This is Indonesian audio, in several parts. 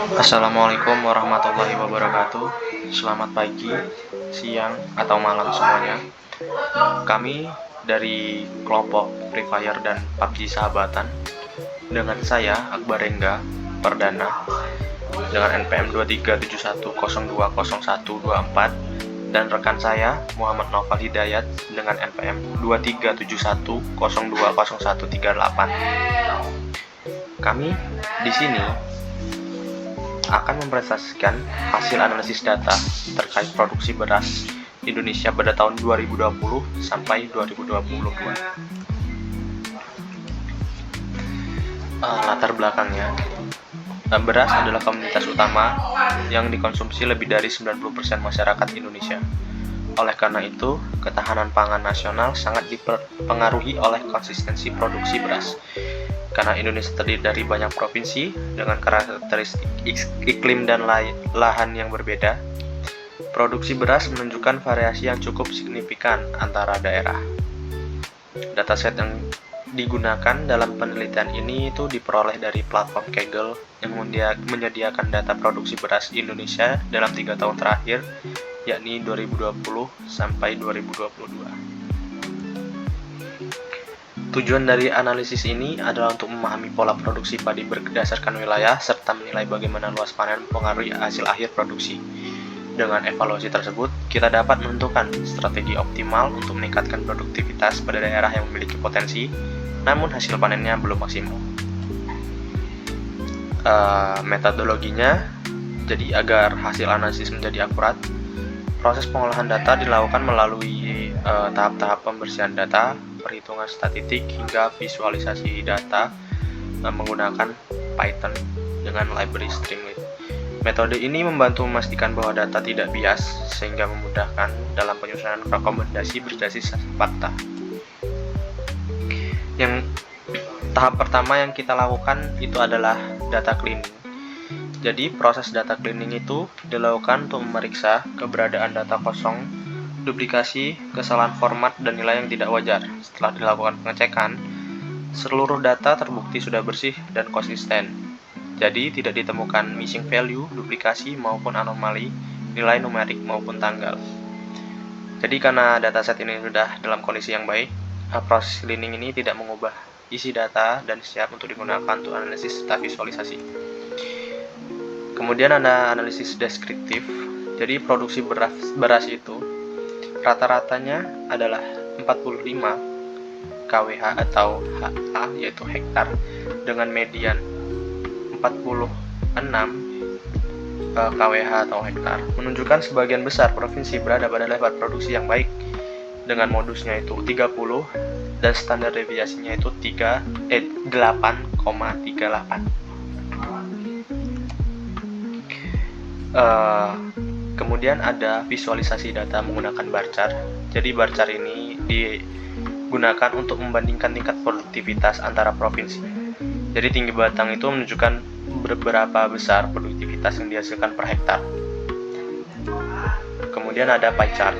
Assalamualaikum warahmatullahi wabarakatuh. Selamat pagi, siang, atau malam semuanya. Kami dari kelompok Free Fire dan PUBG Sahabatan dengan saya Akbar Rengga Perdana dengan NPM 2371020124 dan rekan saya Muhammad Noval Hidayat dengan NPM 2371020138. Kami di sini akan mempresentasikan hasil analisis data terkait produksi beras Indonesia pada tahun 2020 sampai 2022. Latar belakangnya, beras adalah komoditas utama yang dikonsumsi lebih dari 90% masyarakat Indonesia. Oleh karena itu, ketahanan pangan nasional sangat dipengaruhi oleh konsistensi produksi beras. Karena Indonesia terdiri dari banyak provinsi dengan karakteristik iklim dan lahan yang berbeda, produksi beras menunjukkan variasi yang cukup signifikan antara daerah. Dataset yang digunakan dalam penelitian ini itu diperoleh dari platform Kaggle yang menyediakan data produksi beras Indonesia dalam 3 tahun terakhir, yakni 2020 sampai 2022. Tujuan dari analisis ini adalah untuk memahami pola produksi padi berdasarkan wilayah serta menilai bagaimana luas panen mempengaruhi hasil akhir produksi. Dengan evaluasi tersebut, kita dapat menentukan strategi optimal untuk meningkatkan produktivitas pada daerah yang memiliki potensi, namun hasil panennya belum maksimal. Metodologinya, jadi agar hasil analisis menjadi akurat, proses pengolahan data dilakukan melalui tahap-tahap pembersihan data, perhitungan statistik hingga visualisasi data menggunakan Python dengan library Streamlit. Metode ini membantu memastikan bahwa data tidak bias sehingga memudahkan dalam penyusunan rekomendasi berbasis fakta. Yang tahap pertama yang kita lakukan itu adalah data cleaning. Jadi proses data cleaning itu dilakukan untuk memeriksa keberadaan data kosong, duplikasi, kesalahan format, dan nilai yang tidak wajar. Setelah dilakukan pengecekan, seluruh data terbukti sudah bersih dan konsisten. Jadi tidak ditemukan missing value, duplikasi, maupun anomali, nilai numerik maupun tanggal. Jadi karena dataset ini sudah dalam kondisi yang baik, proses cleaning ini tidak mengubah isi data dan siap untuk digunakan untuk analisis serta visualisasi. Kemudian ada analisis deskriptif. Jadi produksi beras itu rata-ratanya adalah 45 kWh atau HA, yaitu hektar, dengan median 46 kWh atau hektar, menunjukkan sebagian besar provinsi berada pada level produksi yang baik dengan modusnya itu 30 dan standar deviasinya itu 8,38. Kemudian ada visualisasi data menggunakan bar chart. Jadi bar chart ini digunakan untuk membandingkan tingkat produktivitas antara provinsi. Jadi tinggi batang itu menunjukkan berapa besar produktivitas yang dihasilkan per hektar. Kemudian ada pie chart.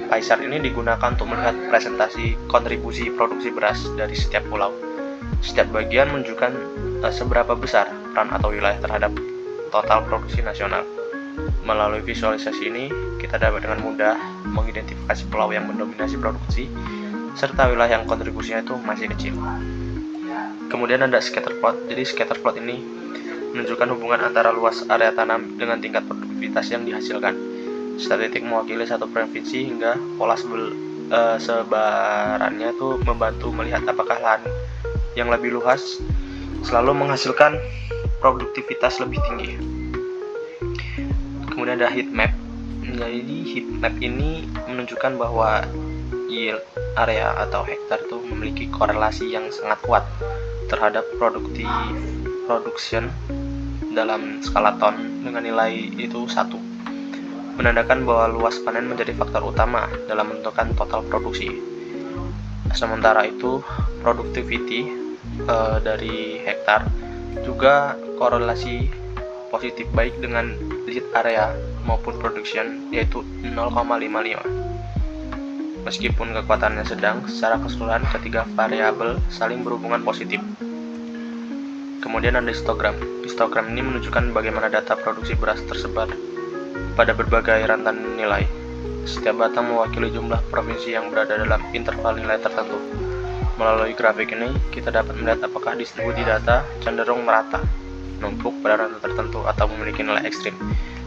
Pie chart ini digunakan untuk melihat presentasi kontribusi produksi beras dari setiap pulau. Setiap bagian menunjukkan seberapa besar peran atau wilayah terhadap total produksi nasional. Melalui visualisasi ini, kita dapat dengan mudah mengidentifikasi pulau yang mendominasi produksi serta wilayah yang kontribusinya itu masih kecil. Kemudian ada scatter plot. Jadi scatter plot ini menunjukkan hubungan antara luas area tanam dengan tingkat produktivitas yang dihasilkan. Statistik mewakili satu provinsi hingga pola sebarannya itu membantu melihat apakah lahan yang lebih luas selalu menghasilkan produktivitas lebih tinggi. Kemudian ada heat map. Jadi heat map ini menunjukkan bahwa yield area atau hektar itu memiliki korelasi yang sangat kuat terhadap production dalam skala ton dengan nilai itu 1, menandakan bahwa luas panen menjadi faktor utama dalam menentukan total produksi. Sementara itu productivity dari hektar juga korelasi positif baik dengan lead area maupun production, yaitu 0,55. Meskipun kekuatannya sedang, secara keseluruhan ketiga variabel saling berhubungan positif. Kemudian ada histogram. Histogram ini menunjukkan bagaimana data produksi beras tersebar pada berbagai rantan nilai. Setiap batang mewakili jumlah provinsi yang berada dalam interval nilai tertentu. Melalui grafik ini, kita dapat melihat apakah distribusi data cenderung merata, numpuk pada rantai tertentu, atau memiliki nilai ekstrim,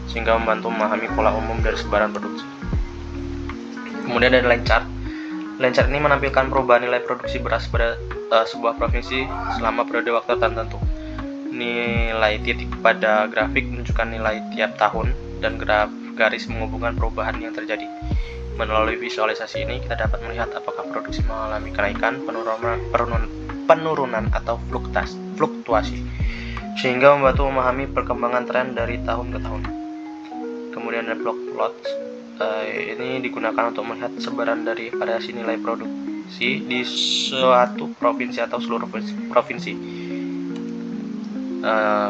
sehingga membantu memahami pola umum dari sebaran produksi. Kemudian ada line chart. Line chart ini menampilkan perubahan nilai produksi beras pada sebuah provinsi selama periode waktu tertentu. Nilai titik pada grafik menunjukkan nilai tiap tahun, dan garis menghubungkan perubahan yang terjadi. Melalui visualisasi ini, kita dapat melihat apakah produksi mengalami kenaikan, penurunan, atau fluktuasi, sehingga membantu memahami perkembangan tren dari tahun ke tahun. Kemudian ada block plot. Ini digunakan untuk melihat sebaran dari variasi nilai produksi di suatu provinsi atau seluruh provinsi.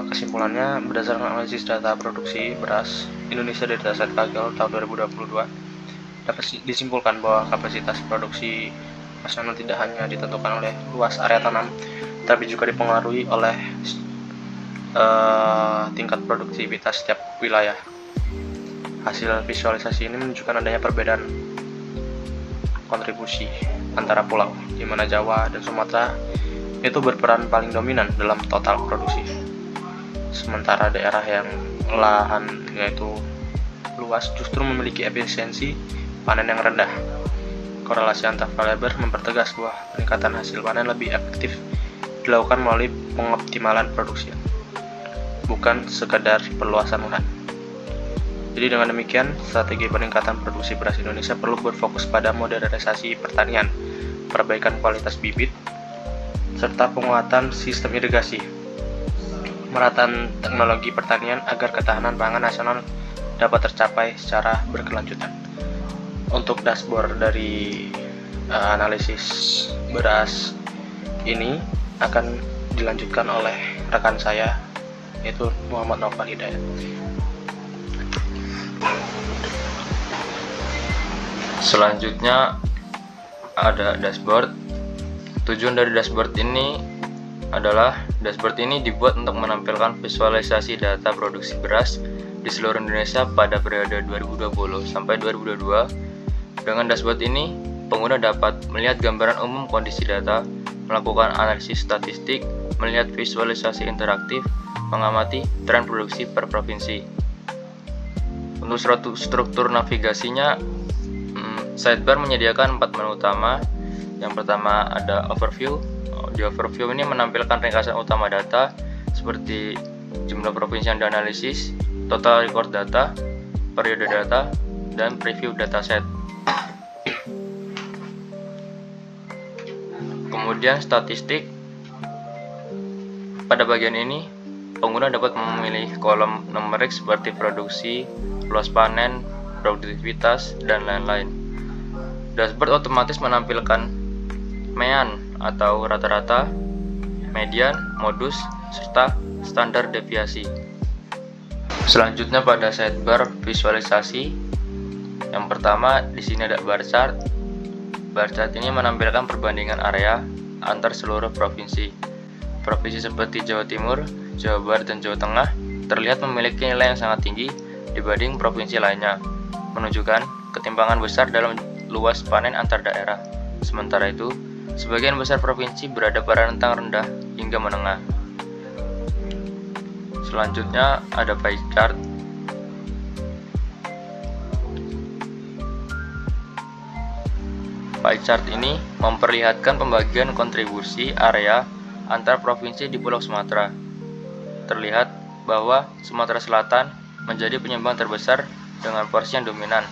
Kesimpulannya, berdasarkan analisis data produksi beras Indonesia dari Dataset Kagel tahun 2022, dapat disimpulkan bahwa kapasitas produksi nasional tidak hanya ditentukan oleh luas area tanam, tapi juga dipengaruhi oleh tingkat produktivitas setiap wilayah. Hasil visualisasi ini menunjukkan adanya perbedaan kontribusi antara pulau, di mana Jawa dan Sumatera itu berperan paling dominan dalam total produksi. Sementara daerah yang lahan yaitu luas justru memiliki efisiensi panen yang rendah. Korelasi antar variabel mempertegas bahwa peningkatan hasil panen lebih efektif dilakukan melalui pengoptimalan produksi, bukan sekedar perluasan lahan. Jadi dengan demikian, strategi peningkatan produksi beras Indonesia perlu berfokus pada modernisasi pertanian, perbaikan kualitas bibit, serta penguatan sistem irigasi, merataan teknologi pertanian agar ketahanan pangan nasional dapat tercapai secara berkelanjutan. Untuk dashboard dari analisis beras ini akan dilanjutkan oleh rekan saya, yaitu Muhammad Noval Hidayat. Selanjutnya ada dashboard. Tujuan dari dashboard ini adalah dashboard ini dibuat untuk menampilkan visualisasi data produksi beras di seluruh Indonesia pada periode 2020 sampai 2022. Dengan dashboard ini, pengguna dapat melihat gambaran umum kondisi data, melakukan analisis statistik, melihat visualisasi interaktif, mengamati tren produksi per provinsi. Untuk struktur navigasinya, sidebar menyediakan 4 menu utama. Yang pertama ada overview. Di overview ini menampilkan ringkasan utama data seperti jumlah provinsi yang dianalisis, total record data, periode data, dan preview dataset. Kemudian statistik. Pada bagian ini, pengguna dapat memilih kolom numerik seperti produksi, luas panen, produktivitas, dan lain-lain. Dashboard otomatis menampilkan mean atau rata-rata, median, modus, serta standar deviasi. Selanjutnya pada sidebar visualisasi, yang pertama di sini ada bar chart. Bar chart ini menampilkan perbandingan area antar seluruh provinsi. Provinsi seperti Jawa Timur, Jawa Barat, dan Jawa Tengah terlihat memiliki nilai yang sangat tinggi dibanding provinsi lainnya, menunjukkan ketimpangan besar dalam luas panen antar daerah. Sementara itu, sebagian besar provinsi berada pada rentang rendah hingga menengah. Selanjutnya ada pie chart. Pie chart ini memperlihatkan pembagian kontribusi area antar provinsi di Pulau Sumatera. Terlihat bahwa Sumatera Selatan menjadi penyumbang terbesar dengan porsi yang dominan.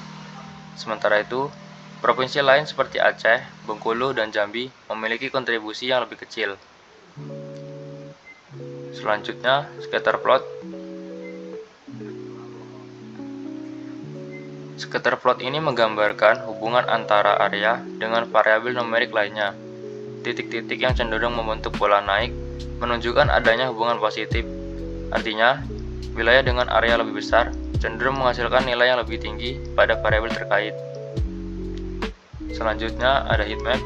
Sementara itu, provinsi lain seperti Aceh, Bengkulu, dan Jambi memiliki kontribusi yang lebih kecil. Selanjutnya, scatter plot. Scatter plot ini menggambarkan hubungan antara area dengan variabel numerik lainnya. Titik-titik yang cenderung membentuk pola naik menunjukkan adanya hubungan positif. Artinya, wilayah dengan area lebih besar cenderung menghasilkan nilai yang lebih tinggi pada variabel terkait. Selanjutnya ada heat map.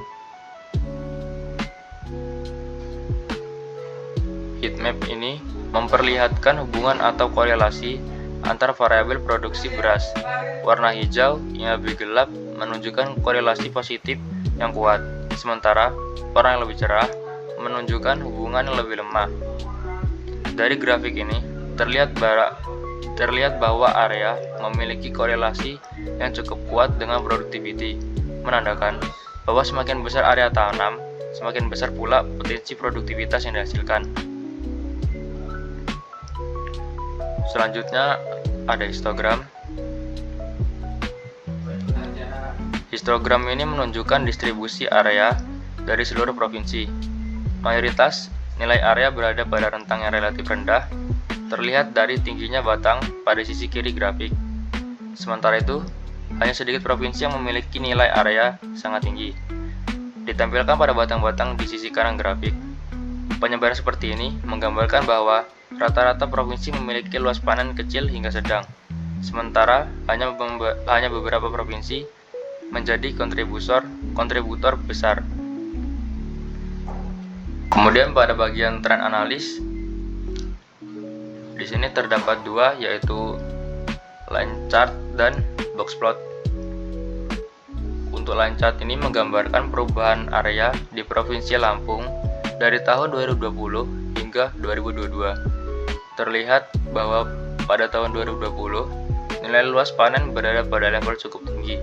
heat map ini memperlihatkan hubungan atau korelasi antar variabel produksi beras. Warna hijau yang lebih gelap menunjukkan korelasi positif yang kuat, sementara warna yang lebih cerah menunjukkan hubungan yang lebih lemah. Dari grafik ini terlihat bahwa area memiliki korelasi yang cukup kuat dengan productivity, menandakan bahwa semakin besar area tanam, semakin besar pula potensi produktivitas yang dihasilkan. Selanjutnya ada histogram. Histogram ini menunjukkan distribusi area dari seluruh provinsi. Mayoritas nilai area berada pada rentang yang relatif rendah, terlihat dari tingginya batang pada sisi kiri grafik. Sementara itu, hanya sedikit provinsi yang memiliki nilai area sangat tinggi, ditampilkan pada batang-batang di sisi kanan grafik. Penyebaran seperti ini menggambarkan bahwa rata-rata provinsi memiliki luas panen kecil hingga sedang, sementara hanya beberapa provinsi menjadi kontributor besar. Kemudian pada bagian tren analis, di sini terdapat dua, yaitu line chart dan box plot. Untuk line chart ini menggambarkan perubahan area di Provinsi Lampung dari tahun 2020 hingga 2022. Terlihat bahwa pada tahun 2020 nilai luas panen berada pada level cukup tinggi,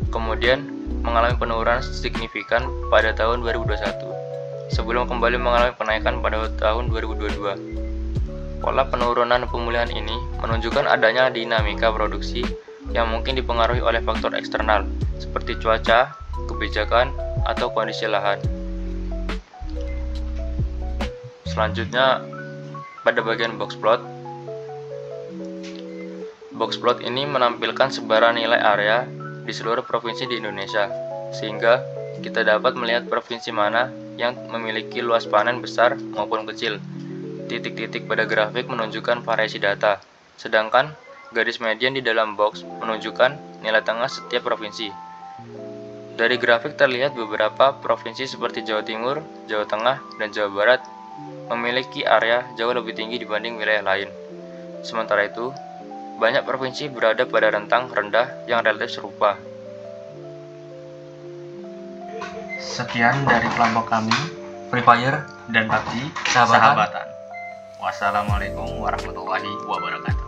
kemudian mengalami penurunan signifikan pada tahun 2021, sebelum kembali mengalami penaikan pada tahun 2022. Pola penurunan dan pemulihan ini menunjukkan adanya dinamika produksi yang mungkin dipengaruhi oleh faktor eksternal seperti cuaca, kebijakan, atau kondisi lahan. Selanjutnya, pada bagian box plot ini menampilkan sebaran nilai area di seluruh provinsi di Indonesia, sehingga kita dapat melihat provinsi mana yang memiliki luas panen besar maupun kecil. Titik-titik pada grafik menunjukkan variasi data, sedangkan garis median di dalam box menunjukkan nilai tengah setiap provinsi. Dari grafik terlihat beberapa provinsi seperti Jawa Timur, Jawa Tengah, dan Jawa Barat memiliki area jauh lebih tinggi dibanding wilayah lain. Sementara itu, banyak provinsi berada pada rentang rendah yang relatif serupa. Sekian dari kelompok kami, Free Fire dan PUBG Sahabatan. Sahabatan. Wassalamualaikum warahmatullahi wabarakatuh.